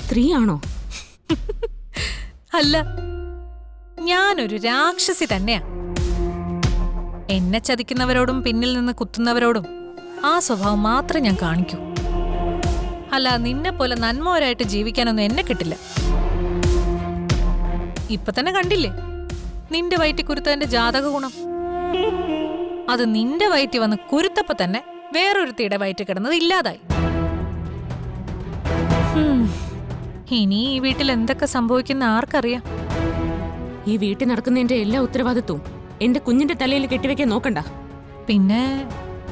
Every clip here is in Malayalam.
സ്ത്രീയാണോ? അല്ല, ഞാനൊരു രാക്ഷസി തന്നെയാ. എന്നെ ചതിക്കുന്നവരോടും പിന്നിൽ നിന്ന് കുത്തുന്നവരോടും ആ സ്വഭാവം മാത്രം ഞാൻ കാണിക്കൂ. അല്ല, നിന്നെ പോലെ നന്മവരായിട്ട് ജീവിക്കാനൊന്നും എന്നെ കിട്ടില്ല. ഇപ്പൊ തന്നെ കണ്ടില്ലേ നിന്റെ വയറ്റി കുരുത്തതിന്റെ ജാതക ഗുണം. അത് നിന്റെ വയറ്റി വന്ന് കുരുത്തപ്പോ തന്നെ വേറൊരുത്തിയുടെ വയറ്റി കിടന്നത് ഇല്ലാതായി. ഇനി ഈ വീട്ടിൽ എന്തൊക്കെ സംഭവിക്കുന്ന ആർക്കറിയാം? ഈ വീട്ടിൽ നടക്കുന്നതിന്റെ എല്ലാ ഉത്തരവാദിത്വവും എന്റെ കുഞ്ഞിന്റെ തലയിൽ കെട്ടിവെക്കാൻ നോക്കണ്ട. പിന്നെ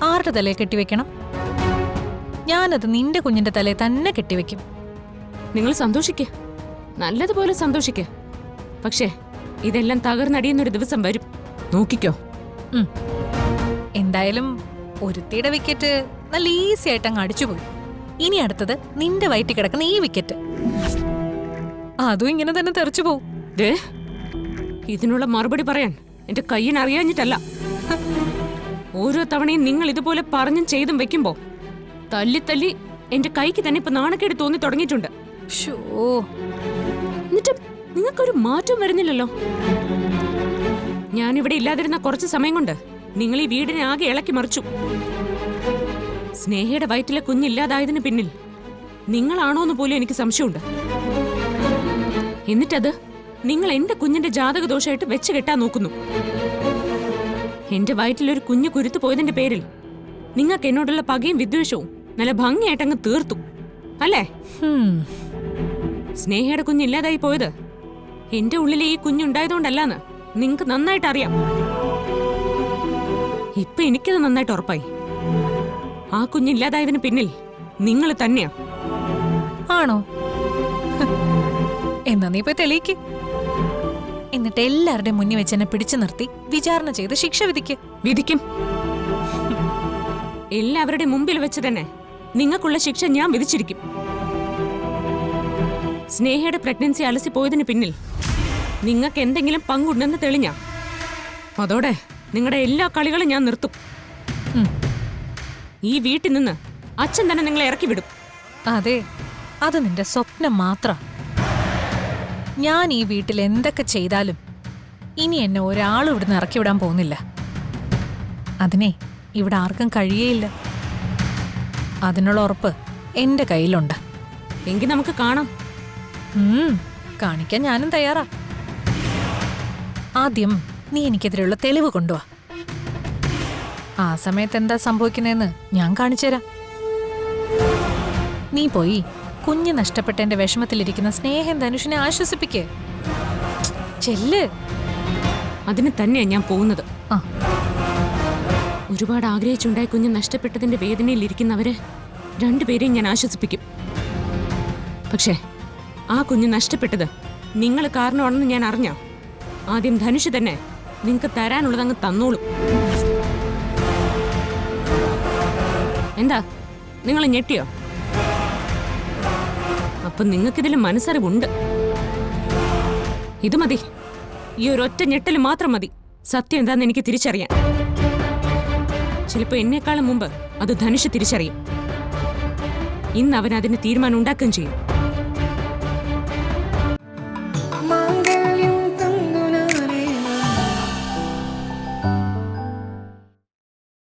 ആരുടെ തലയിൽ കെട്ടിവെക്കണം? ഞാനത് നിന്റെ കുഞ്ഞിന്റെ തലയിൽ തന്നെ കെട്ടിവെക്കും. നിങ്ങൾ സന്തോഷിക്കേ, നല്ലതുപോലെ ആഘോഷിക്കേ. പക്ഷേ ഇതെല്ലാം തകർന്നടിയുന്നൊരു ദിവസം വരും, നോക്കിക്കോ. എന്തായാലും ഒരുത്തിയുടെ വിക്കറ്റ് നല്ല ഈസി ആയിട്ട് അങ്ങ് അടിച്ചുപോയി. ഇനി അടുത്തത് നിന്റെ വയറ്റി കിടക്കുന്ന ഈ വിക്കറ്റ്, അതും ഇങ്ങനെ തന്നെ തെറിച്ചു പോവും. ഇതിനുള്ള മറുപടി പറയാൻ എന്റെ കയ്യിന് അറിയാഞ്ഞിട്ടല്ല. ഓരോ തവണയും നിങ്ങൾ ഇതുപോലെ പറഞ്ഞും ചെയ്തും വെക്കുമ്പോ തല്ലി തല്ലി എന്റെ കൈക്ക് തന്നെ ഇപ്പൊ നാണക്കേട് തോന്നി തുടങ്ങിയിട്ടുണ്ട്. എന്നിട്ട് നിങ്ങൾക്കൊരു മാറ്റം വരുന്നില്ലല്ലോ. ഞാനിവിടെ ഇല്ലാതിരുന്ന കുറച്ച് സമയം കൊണ്ട് നിങ്ങൾ ഈ വീടിനെ ആകെ ഇളക്കി മറിച്ചു. സ്നേഹയുടെ വയറ്റിലെ കുഞ്ഞില്ലാതായതിനു പിന്നിൽ നിങ്ങളാണോന്ന് പോലും എനിക്ക് സംശയമുണ്ട്. എന്നിട്ടത് നിങ്ങൾ എന്റെ കുഞ്ഞിന്റെ ജാതകദോഷമായിട്ട് വെച്ച് കെട്ടാൻ നോക്കുന്നു. എന്റെ വയറ്റിലൊരു കുഞ്ഞു കുരുത്തു പോയതിന്റെ പേരിൽ നിങ്ങൾക്ക് എന്നോടുള്ള പകയും വിദ്വേഷവും നല്ല ഭംഗിയായിട്ടങ്ങ് തീർത്തു അല്ലേ? സ്നേഹയുടെ കുഞ്ഞില്ലാതായി പോയത് എന്റെ ഉള്ളിലെ ഈ കുഞ്ഞുണ്ടായതുകൊണ്ടല്ലാന്ന് നിങ്ങക്ക് നന്നായിട്ട് അറിയാം. ഇപ്പൊ എനിക്കത് നന്നായിട്ട് ഉറപ്പായി. ആ കുഞ്ഞില്ലാതായതിന് പിന്നിൽ നിങ്ങൾ തന്നെയാ. ആണോ? എന്നാ നീ പോയി തെളിയിക്ക്. എന്നിട്ട് എല്ലാവരുടെയും മുന്നിൽ വെച്ച് എന്നെ പിടിച്ചു നിർത്തി വിചാരണ ചെയ്ത് ശിക്ഷ വിധിക്കും. എല്ലാവരുടെ മുമ്പിൽ വെച്ച് തന്നെ നിങ്ങൾക്കുള്ള ശിക്ഷ ഞാൻ വിധിച്ചിരിക്കും. സ്നേഹയുടെ പ്രഗ്നൻസി അലസി പോയതിന് പിന്നിൽ നിങ്ങൾക്ക് എന്തെങ്കിലും പങ്കുണ്ടെന്ന് തെളിഞ്ഞ അതോടെ നിങ്ങളുടെ എല്ലാ കളികളും ഞാൻ നിർത്തും. ഈ വീട്ടിൽ നിന്ന് അച്ഛൻ തന്നെ നിങ്ങളെ ഇറക്കി വിടും. അതെ, അത് നിന്റെ സ്വപ്നം മാത്രം. ഞാൻ ഈ വീട്ടിൽ എന്തൊക്കെ ചെയ്താലും ഇനി എന്നെ ഒരാളും ഇവിടുന്ന് ഇറക്കി വിടാൻ പോകുന്നില്ല. അതിനെ ഇവിടെ ആർക്കും കഴിയേയില്ല. അതിനുള്ള ഉറപ്പ് എന്റെ കയ്യിലുണ്ട്. എങ്കിൽ നമുക്ക് കാണാം. കാണിക്കാൻ ഞാനും തയ്യാറാ. ആദ്യം നീ എനിക്കെതിരെയുള്ള തെളിവ് കൊണ്ടുവാ. ആ സമയത്ത് എന്താ സംഭവിക്കുന്നതെന്ന് ഞാൻ കാണിച്ചുതരാം. നീ പോയി കുഞ്ഞ് നഷ്ടപ്പെട്ടെന്റെ വിഷമത്തിലിരിക്കുന്ന സ്നേഹം ധനുഷിനെ ആശ്വസിപ്പിക്കേ. ചെല്ല്. അതിന് തന്നെയാ ഞാൻ പോകുന്നത്. ഒരുപാട് ആഗ്രഹിച്ചുണ്ടായ കുഞ്ഞ് നഷ്ടപ്പെട്ടതിന്റെ വേദനയിൽ ഇരിക്കുന്നവരെ രണ്ടുപേരെയും ഞാൻ ആശ്വസിപ്പിക്കും. പക്ഷേ ആ കുഞ്ഞ് നഷ്ടപ്പെട്ടത് നിങ്ങൾ കാരണമാണെന്ന് ഞാൻ അറിഞ്ഞ ആദ്യം ധനുഷ് തന്നെ നിങ്ങൾക്ക് തരാനുള്ളതങ്ങ് തന്നോളും. എന്താ നിങ്ങൾ ഞെട്ടിയോ? അപ്പൊ നിങ്ങൾക്കിതിൽ മനസ്സറിവുണ്ട്. ഇത് മതി, ഈ ഒരൊറ്റ ഞെട്ടൽ മാത്രം മതി സത്യം എന്താന്ന് എനിക്ക് തിരിച്ചറിയാൻ. ചിലപ്പോ എന്നെക്കാളും മുമ്പ് അത് ധനുഷ് തിരിച്ചറിയും. ഇന്ന് അവൻ അതിന് തീരുമാനം ഉണ്ടാക്കുകയും ചെയ്യും.